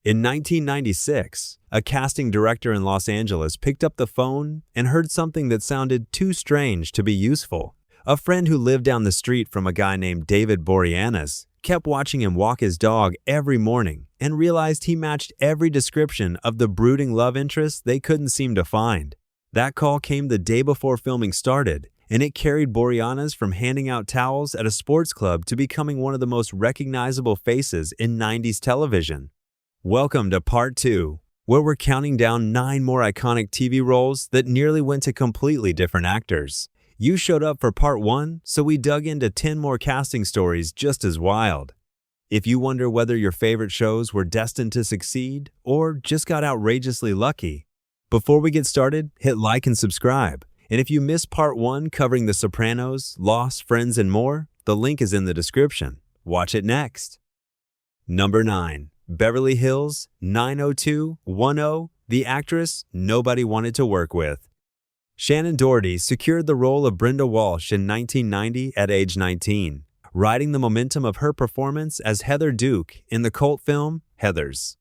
In 1996, a casting director in Los Angeles picked up the phone and heard something that sounded too strange to be useful. A friend who lived down the street from a guy named David Boreanaz kept watching him walk his dog every morning and realized he matched every description of the brooding love interest they couldn't seem to find. That call came the day before filming started, and it carried Boreanaz from handing out towels at a sports club to becoming one of the most recognizable faces in 90s television. Welcome to Part 2, where we're counting down 9 more iconic TV roles that nearly went to completely different actors. You showed up for Part 1, so we dug into 10 more casting stories just as wild. If you wonder whether your favorite shows were destined to succeed or just got outrageously lucky, before we get started, hit like and subscribe. And if you missed Part 1 covering The Sopranos, Lost, Friends, and more, the link is in the description. Watch it next. Number 9. Beverly Hills 90210, the actress nobody wanted to work with. Shannon Doherty secured the role of Brenda Walsh in 1990 at age 19, riding the momentum of her performance as Heather Duke in the cult film Heathers.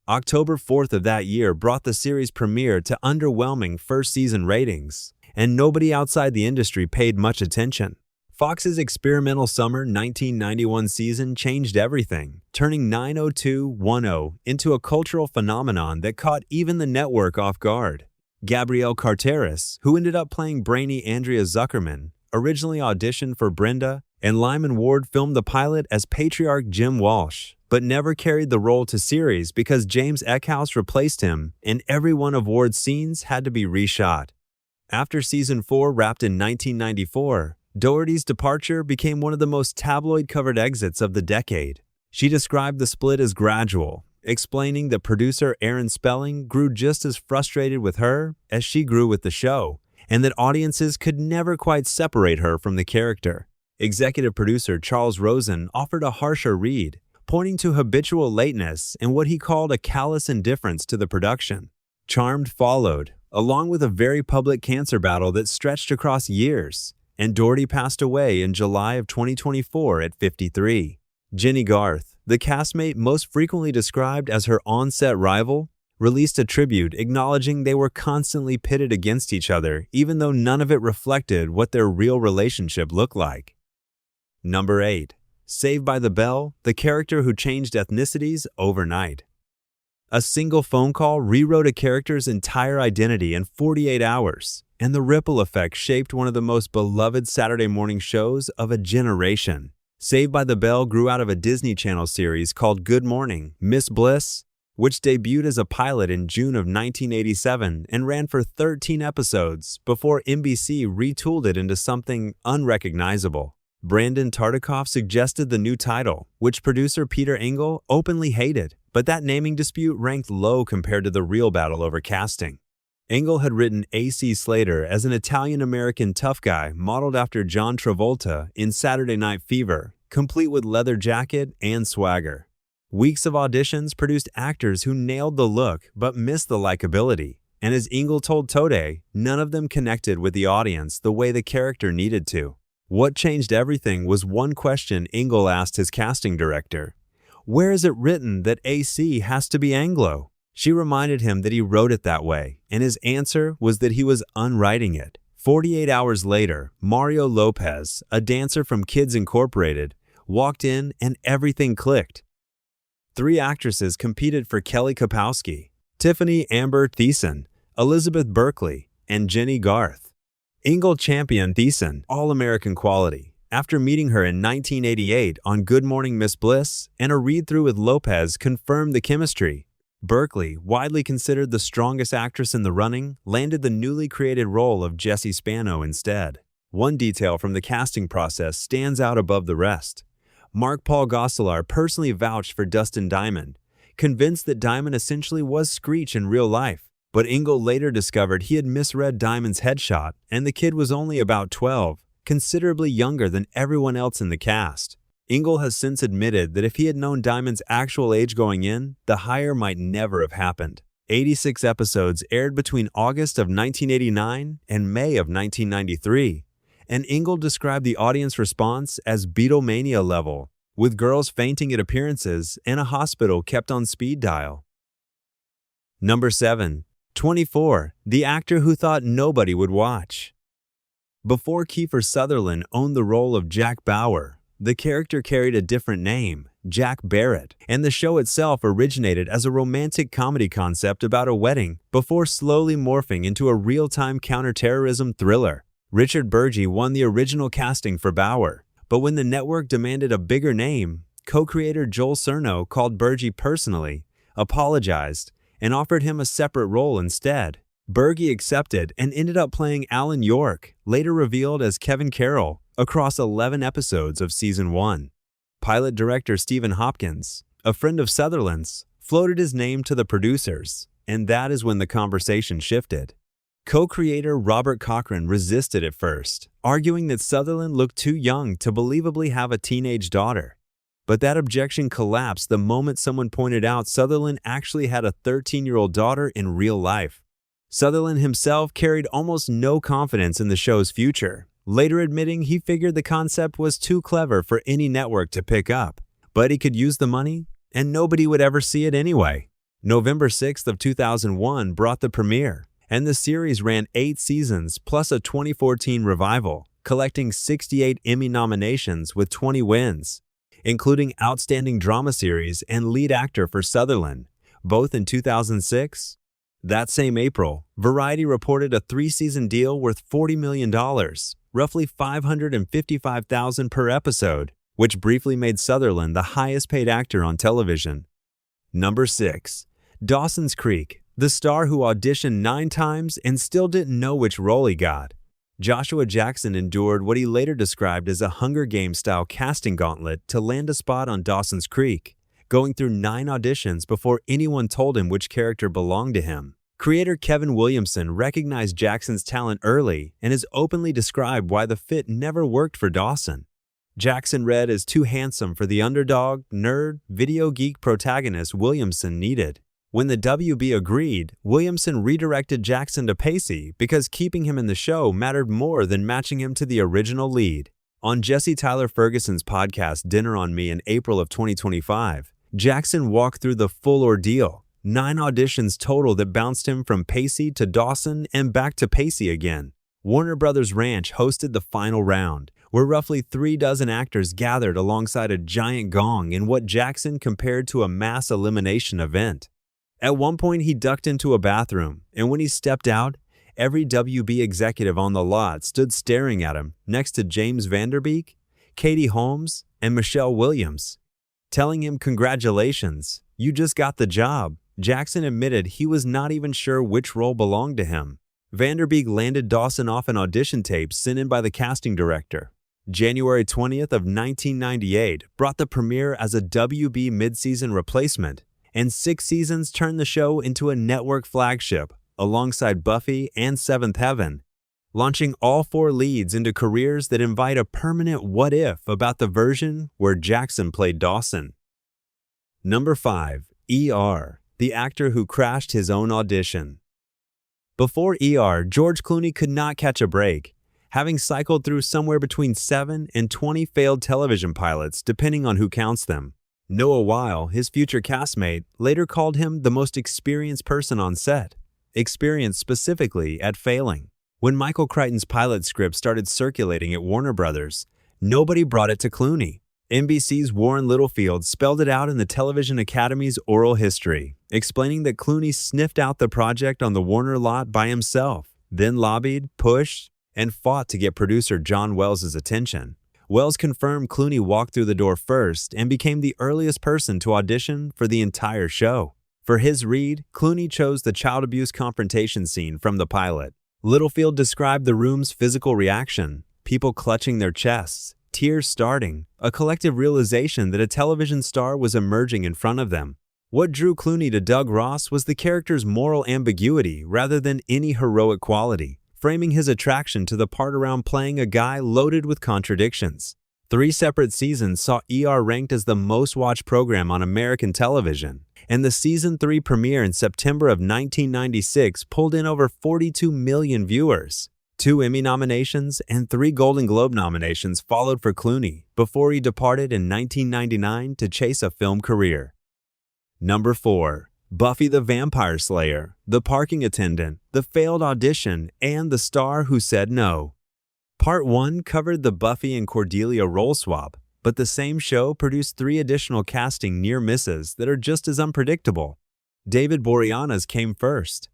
October 4th of that year brought the series premiere to underwhelming first-season ratings, and nobody outside the industry paid much attention. Fox's experimental summer 1991 season changed everything, turning 90210 into a cultural phenomenon that caught even the network off guard. Gabrielle Carteris, who ended up playing brainy Andrea Zuckerman, originally auditioned for Brenda, and Lyman Ward filmed the pilot as patriarch Jim Walsh, but never carried the role to series because James Eckhouse replaced him, and every one of Ward's scenes had to be reshot. After Season 4 wrapped in 1994, Doherty's departure became one of the most tabloid-covered exits of the decade. She described the split as gradual, explaining that producer Aaron Spelling grew just as frustrated with her as she grew with the show, and that audiences could never quite separate her from the character. Executive producer Charles Rosen offered a harsher read, pointing to habitual lateness and what he called a callous indifference to the production. Charmed followed, along with a very public cancer battle that stretched across years, and Doherty passed away in July of 2024 at 53. Jenny Garth, the castmate most frequently described as her on-set rival, released a tribute acknowledging they were constantly pitted against each other, even though none of it reflected what their real relationship looked like. Number 8. Saved by the Bell, the character who changed ethnicities overnight. A single phone call rewrote a character's entire identity in 48 hours, and the ripple effect shaped one of the most beloved Saturday morning shows of a generation. Saved by the Bell grew out of a Disney Channel series called Good Morning, Miss Bliss, which debuted as a pilot in June of 1987 and ran for 13 episodes before NBC retooled it into something unrecognizable. Brandon Tartikoff suggested the new title, which producer Peter Engel openly hated, but that naming dispute ranked low compared to the real battle over casting. Engel had written A.C. Slater as an Italian-American tough guy modeled after John Travolta in Saturday Night Fever, complete with leather jacket and swagger. Weeks of auditions produced actors who nailed the look but missed the likability, and as Engel told Today, none of them connected with the audience the way the character needed to. What changed everything was one question Engel asked his casting director. Where is it written that AC has to be Anglo? She reminded him that he wrote it that way, and his answer was that he was unwriting it. 48 hours later, Mario Lopez, a dancer from Kids Incorporated, walked in and everything clicked. 3 actresses competed for Kelly Kapowski: Tiffany Amber Thiessen, Elizabeth Berkley, and Jenny Garth. Engel championed Thiessen, all-American quality, after meeting her in 1988 on Good Morning Miss Bliss, and a read-through with Lopez confirmed the chemistry. Berkley, widely considered the strongest actress in the running, landed the newly created role of Jessie Spano instead. One detail from the casting process stands out above the rest. Mark Paul Gosselaar personally vouched for Dustin Diamond, convinced that Diamond essentially was Screech in real life. But Engel later discovered he had misread Diamond's headshot, and the kid was only about 12, considerably younger than everyone else in the cast. Engel has since admitted that if he had known Diamond's actual age going in, the hire might never have happened. 86 episodes aired between August of 1989 and May of 1993, and Engel described the audience response as Beatlemania level, with girls fainting at appearances and a hospital kept on speed dial. Number 7. 24. The actor who thought nobody would watch. Before Kiefer Sutherland owned the role of Jack Bauer, the character carried a different name, Jack Barrett, and the show itself originated as a romantic comedy concept about a wedding before slowly morphing into a real-time counterterrorism thriller. Richard Burgi won the original casting for Bauer, but when the network demanded a bigger name, co-creator Joel Cerno called Burgi personally, apologized, and offered him a separate role instead. Burgi accepted and ended up playing Alan York, later revealed as Kevin Carroll, across 11 episodes of Season 1. Pilot director Stephen Hopkins, a friend of Sutherland's, floated his name to the producers, and that is when the conversation shifted. Co-creator Robert Cochran resisted at first, arguing that Sutherland looked too young to believably have a teenage daughter. But that objection collapsed the moment someone pointed out Sutherland actually had a 13-year-old daughter in real life. Sutherland himself carried almost no confidence in the show's future, later admitting he figured the concept was too clever for any network to pick up, but he could use the money, and nobody would ever see it anyway. November 6th of 2001 brought the premiere, and the series ran 8 seasons plus a 2014 revival, collecting 68 Emmy nominations with 20 wins, including Outstanding Drama Series and Lead Actor for Sutherland, both in 2006. That same April, Variety reported a 3-season deal worth $40 million, roughly $555,000 per episode, which briefly made Sutherland the highest-paid actor on television. Number 6. Dawson's Creek, the star who auditioned 9 times and still didn't know which role he got. Joshua Jackson endured what he later described as a Hunger Games-style casting gauntlet to land a spot on Dawson's Creek, going through 9 auditions before anyone told him which character belonged to him. Creator Kevin Williamson recognized Jackson's talent early and has openly described why the fit never worked for Dawson. Jackson read as too handsome for the underdog, nerd, video geek protagonist Williamson needed. When the WB agreed, Williamson redirected Jackson to Pacey because keeping him in the show mattered more than matching him to the original lead. On Jesse Tyler Ferguson's podcast Dinner on Me in April of 2025, Jackson walked through the full ordeal, 9 auditions total that bounced him from Pacey to Dawson and back to Pacey again. Warner Brothers Ranch hosted the final round, where roughly 36 actors gathered alongside a giant gong in what Jackson compared to a mass elimination event. At one point, he ducked into a bathroom, and when he stepped out, every WB executive on the lot stood staring at him next to James Vanderbeek, Katie Holmes, and Michelle Williams. Telling him, "Congratulations, you just got the job," Jackson admitted he was not even sure which role belonged to him. Vanderbeek landed Dawson off an audition tape sent in by the casting director. January 20th of 1998 brought the premiere as a WB mid-season replacement, and 6 seasons turned the show into a network flagship, alongside Buffy and Seventh Heaven, launching all 4 leads into careers that invite a permanent what-if about the version where Jackson played Dawson. Number 5. ER, the actor who crashed his own audition. Before ER, George Clooney could not catch a break, having cycled through somewhere between 7 and 20 failed television pilots, depending on who counts them. Noah Weil, his future castmate, later called him the most experienced person on set, experienced specifically at failing. When Michael Crichton's pilot script started circulating at Warner Brothers, nobody brought it to Clooney. NBC's Warren Littlefield spelled it out in the Television Academy's oral history, explaining that Clooney sniffed out the project on the Warner lot by himself, then lobbied, pushed, and fought to get producer John Wells' attention. Wells confirmed Clooney walked through the door first and became the earliest person to audition for the entire show. For his read, Clooney chose the child abuse confrontation scene from the pilot. Littlefield described the room's physical reaction, people clutching their chests, tears starting, a collective realization that a television star was emerging in front of them. What drew Clooney to Doug Ross was the character's moral ambiguity rather than any heroic quality, framing his attraction to the part around playing a guy loaded with contradictions. 3 separate seasons saw ER ranked as the most-watched program on American television, and the Season 3 premiere in September of 1996 pulled in over 42 million viewers. 2 Emmy nominations and 3 Golden Globe nominations followed for Clooney before he departed in 1999 to chase a film career. Number 4. Buffy the Vampire Slayer, The Parking Attendant, The Failed Audition, and The Star Who Said No. Part 1 covered the Buffy and Cordelia role swap, but the same show produced 3 additional casting near misses that are just as unpredictable. David Boreanaz came first.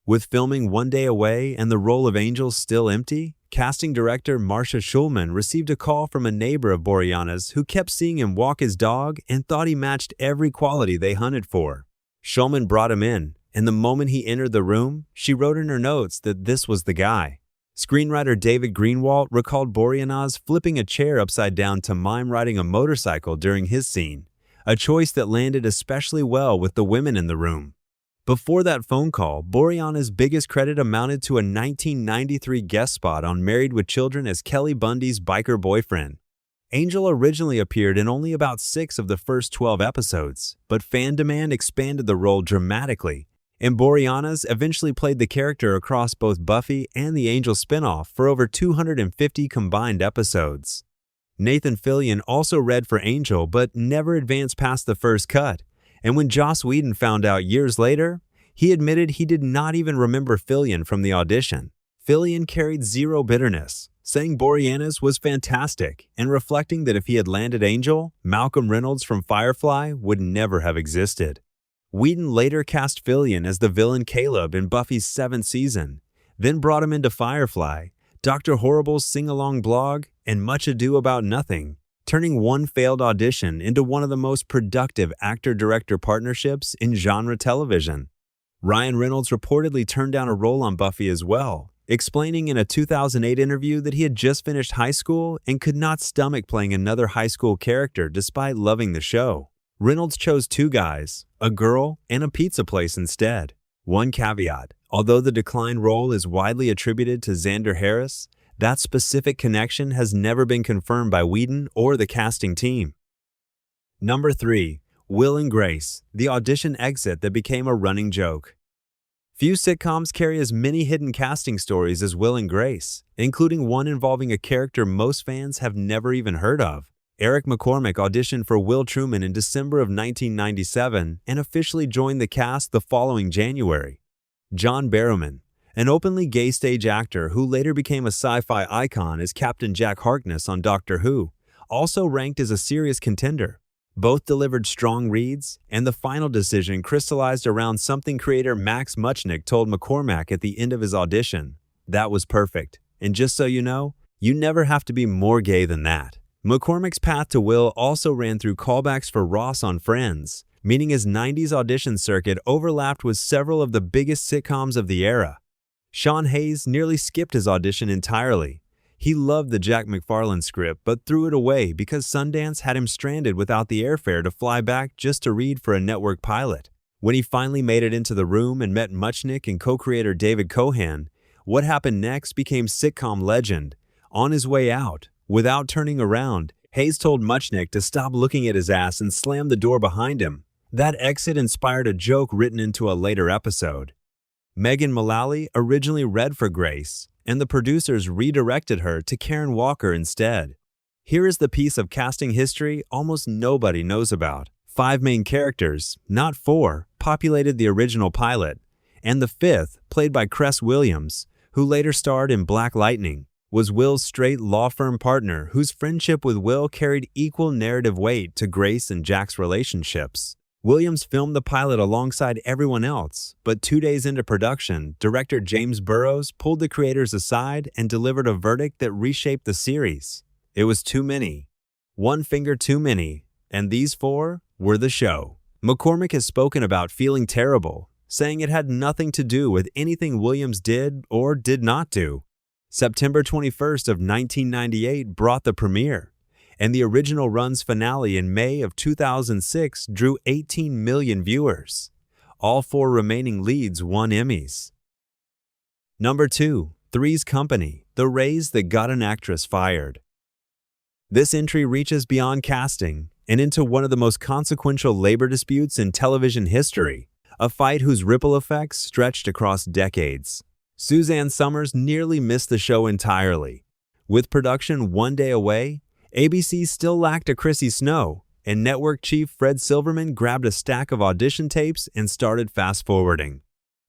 With filming one day away and the role of Angel still empty, casting director Marcia Schulman received a call from a neighbor of Boreanaz who kept seeing him walk his dog and thought he matched every quality they hunted for. Schulman brought him in, and the moment he entered the room, she wrote in her notes that this was the guy. Screenwriter David Greenwalt recalled Boreanaz flipping a chair upside down to mime riding a motorcycle during his scene, a choice that landed especially well with the women in the room. Before that phone call, Boreanaz's biggest credit amounted to a 1993 guest spot on Married with Children as Kelly Bundy's biker boyfriend. Angel originally appeared in only about 6 of the first 12 episodes, but fan demand expanded the role dramatically, and Boreanaz eventually played the character across both Buffy and the Angel spinoff for over 250 combined episodes. Nathan Fillion also read for Angel but never advanced past the first cut, and when Joss Whedon found out years later, he admitted he did not even remember Fillion from the audition. Fillion carried zero bitterness, saying Boreanaz was fantastic and reflecting that if he had landed Angel, Malcolm Reynolds from Firefly would never have existed. Whedon later cast Fillion as the villain Caleb in Buffy's 7th season, then brought him into Firefly, Dr. Horrible's sing-along blog, and Much Ado About Nothing, turning one failed audition into one of the most productive actor-director partnerships in genre television. Ryan Reynolds reportedly turned down a role on Buffy as well, explaining in a 2008 interview that he had just finished high school and could not stomach playing another high school character despite loving the show. Reynolds chose 2 guys, a girl and a pizza place instead. One caveat, although the declined role is widely attributed to Xander Harris, that specific connection has never been confirmed by Whedon or the casting team. Number 3. Will and Grace, the audition exit that became a running joke. Few sitcoms carry as many hidden casting stories as Will and Grace, including one involving a character most fans have never even heard of. Eric McCormack auditioned for Will Truman in December of 1997 and officially joined the cast the following January. John Barrowman, an openly gay stage actor who later became a sci-fi icon as Captain Jack Harkness on Doctor Who, also ranked as a serious contender. Both delivered strong reads, and the final decision crystallized around something creator Max Muchnick told McCormack at the end of his audition. That was perfect, and just so you know, you never have to be more gay than that. McCormack's path to Will also ran through callbacks for Ross on Friends, meaning his 90s audition circuit overlapped with several of the biggest sitcoms of the era. Sean Hayes nearly skipped his audition entirely. He loved the Jack McFarlane script but threw it away because Sundance had him stranded without the airfare to fly back just to read for a network pilot. When he finally made it into the room and met Muchnick and co-creator David Cohan, what happened next became sitcom legend. On his way out, without turning around, Hayes told Muchnick to stop looking at his ass and slam the door behind him. That exit inspired a joke written into a later episode. Megan Mullally originally read for Grace, and the producers redirected her to Karen Walker instead. Here is the piece of casting history almost nobody knows about. 5 main characters, not 4, populated the original pilot, and the 5th, played by Cress Williams, who later starred in Black Lightning, was Will's straight law firm partner whose friendship with Will carried equal narrative weight to Grace and Jack's relationships. Williams filmed the pilot alongside everyone else, but 2 days into production, director James Burrows pulled the creators aside and delivered a verdict that reshaped the series. It was too many. One finger too many, and these 4 were the show. McCormack has spoken about feeling terrible, saying it had nothing to do with anything Williams did or did not do. September 21st of 1998 brought the premiere, and the original run's finale in May of 2006 drew 18 million viewers. All 4 remaining leads won Emmys. Number 2. Three's Company, the raise that got an actress fired. This entry reaches beyond casting and into one of the most consequential labor disputes in television history, a fight whose ripple effects stretched across decades. Suzanne Summers nearly missed the show entirely. With production one day away, ABC still lacked a Chrissy Snow, and network chief Fred Silverman grabbed a stack of audition tapes and started fast-forwarding.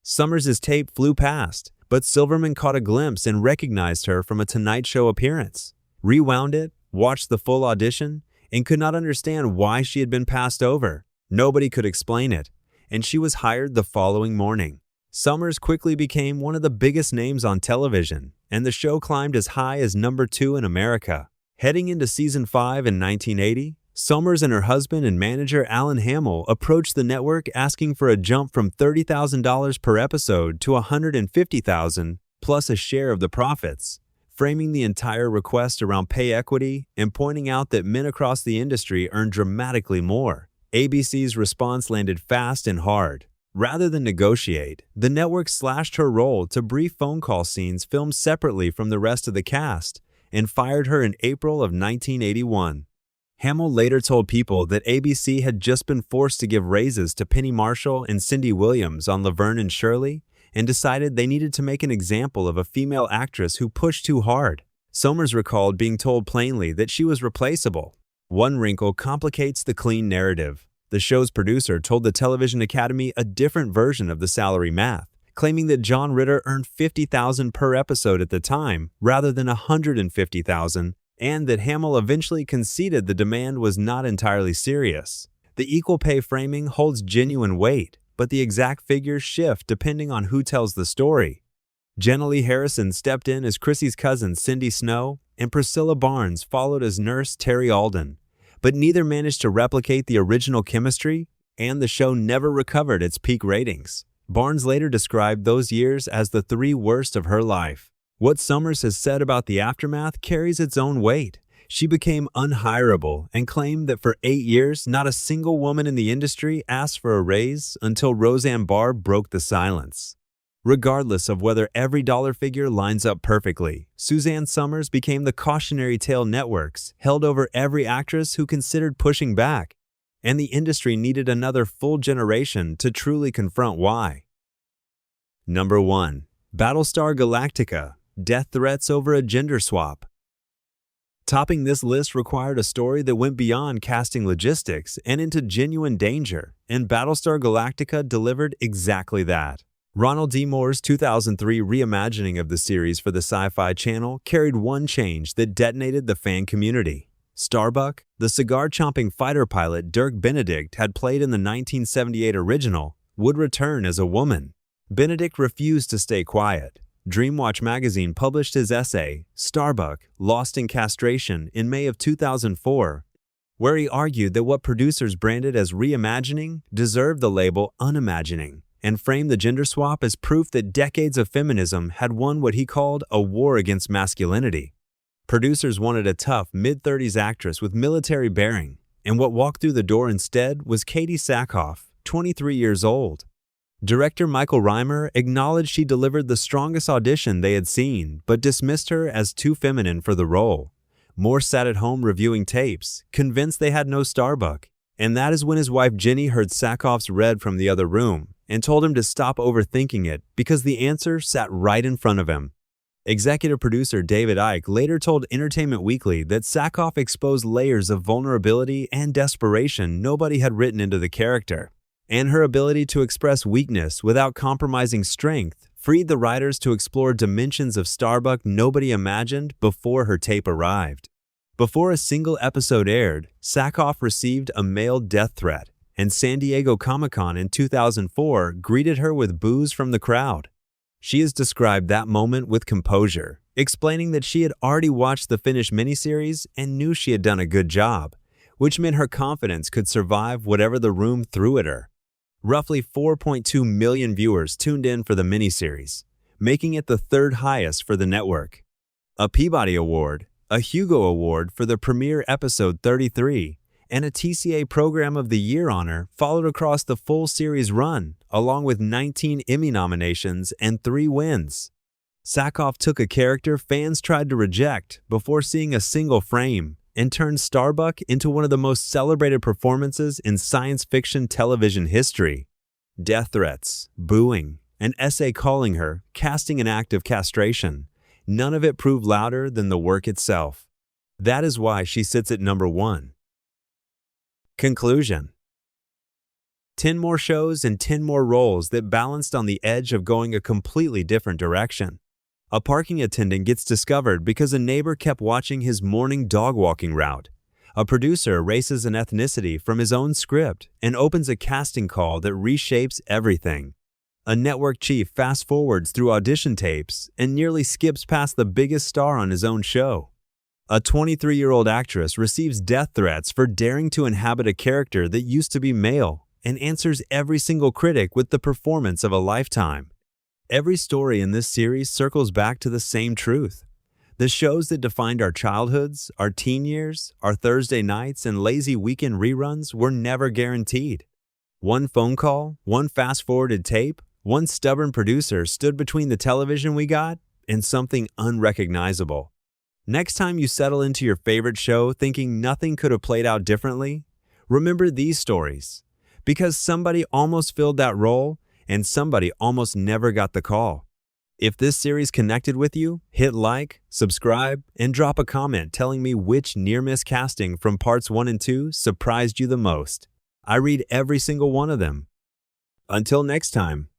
Summers' tape flew past, but Silverman caught a glimpse and recognized her from a Tonight Show appearance, rewound it, watched the full audition, and could not understand why she had been passed over. Nobody could explain it, and she was hired the following morning. Summers quickly became one of the biggest names on television, and the show climbed as high as number 2 in America. Heading into season 5 in 1980, Summers and her husband and manager Alan Hamill approached the network asking for a jump from $30,000 per episode to $150,000 plus a share of the profits, framing the entire request around pay equity and pointing out that men across the industry earned dramatically more. ABC's response landed fast and hard. Rather than negotiate, the network slashed her role to brief phone call scenes filmed separately from the rest of the cast and fired her in April of 1981. Hamill later told People that ABC had just been forced to give raises to Penny Marshall and Cindy Williams on Laverne and Shirley and decided they needed to make an example of a female actress who pushed too hard. Summers recalled being told plainly that she was replaceable. One wrinkle complicates the clean narrative. The show's producer told the Television Academy a different version of the salary math, claiming that John Ritter earned $50,000 per episode at the time rather than $150,000, and that Hamill eventually conceded the demand was not entirely serious. The equal pay framing holds genuine weight, but the exact figures shift depending on who tells the story. Jenna Lee Harrison stepped in as Chrissy's cousin Cindy Snow, and Priscilla Barnes followed as nurse Terry Alden. But neither managed to replicate the original chemistry, and the show never recovered its peak ratings. Barnes later described those years as the 3 worst of her life. What Summers has said about the aftermath carries its own weight. She became unhireable and claimed that for 8 years, not a single woman in the industry asked for a raise until Roseanne Barr broke the silence. Regardless of whether every dollar figure lines up perfectly, Suzanne Summers became the cautionary tale networks held over every actress who considered pushing back, and the industry needed another full generation to truly confront why. Number 1. Battlestar Galactica. Death threats over a gender swap. Topping this list required a story that went beyond casting logistics and into genuine danger, and Battlestar Galactica delivered exactly that. Ronald D. Moore's 2003 reimagining of the series for the Sci-Fi Channel carried one change that detonated the fan community. Starbuck, the cigar-chomping fighter pilot Dirk Benedict had played in the 1978 original, would return as a woman. Benedict refused to stay quiet. Dreamwatch magazine published his essay, Starbuck, Lost in Castration, in May of 2004, where he argued that what producers branded as reimagining deserved the label unimagining, and framed the gender swap as proof that decades of feminism had won what he called a war against masculinity. Producers wanted a tough, mid-30s actress with military bearing, and what walked through the door instead was Katie Sackhoff, 23 years old. Director Michael Reimer acknowledged she delivered the strongest audition they had seen, but dismissed her as too feminine for the role. Moore sat at home reviewing tapes, convinced they had no Starbuck, and that is when his wife Jenny heard Sackhoff's read from the other room and told him to stop overthinking it because the answer sat right in front of him. Executive producer David Icke later told Entertainment Weekly that Sackhoff exposed layers of vulnerability and desperation nobody had written into the character, and her ability to express weakness without compromising strength freed the writers to explore dimensions of Starbuck nobody imagined before her tape arrived. Before a single episode aired, Sackhoff received a mailed death threat, and San Diego Comic-Con in 2004 greeted her with boos from the crowd. She has described that moment with composure, explaining that she had already watched the finished miniseries and knew she had done a good job, which meant her confidence could survive whatever the room threw at her. Roughly 4.2 million viewers tuned in for the miniseries, making it the 3rd highest for the network. A Peabody Award, a Hugo Award for the premiere episode 33, and a TCA Program of the Year honor followed across the full series run, along with 19 Emmy nominations and 3 wins. Sackhoff took a character fans tried to reject before seeing a single frame, and turned Starbuck into one of the most celebrated performances in science fiction television history. Death threats, booing, an essay calling her, casting an act of castration. None of it proved louder than the work itself. That is why she sits at number 1. Conclusion: 10 more shows and 10 more roles that balanced on the edge of going a completely different direction. A parking attendant gets discovered because a neighbor kept watching his morning dog walking route. A producer erases an ethnicity from his own script and opens a casting call that reshapes everything. A network chief fast-forwards through audition tapes and nearly skips past the biggest star on his own show. A 23-year-old actress receives death threats for daring to inhabit a character that used to be male and answers every single critic with the performance of a lifetime. Every story in this series circles back to the same truth. The shows that defined our childhoods, our teen years, our Thursday nights, and lazy weekend reruns were never guaranteed. One phone call, one fast-forwarded tape, one stubborn producer stood between the television we got and something unrecognizable. Next time you settle into your favorite show thinking nothing could have played out differently, remember these stories. Because somebody almost filled that role, and somebody almost never got the call. If this series connected with you, hit like, subscribe, and drop a comment telling me which near-miss casting from parts 1 and 2 surprised you the most. I read every single one of them. Until next time.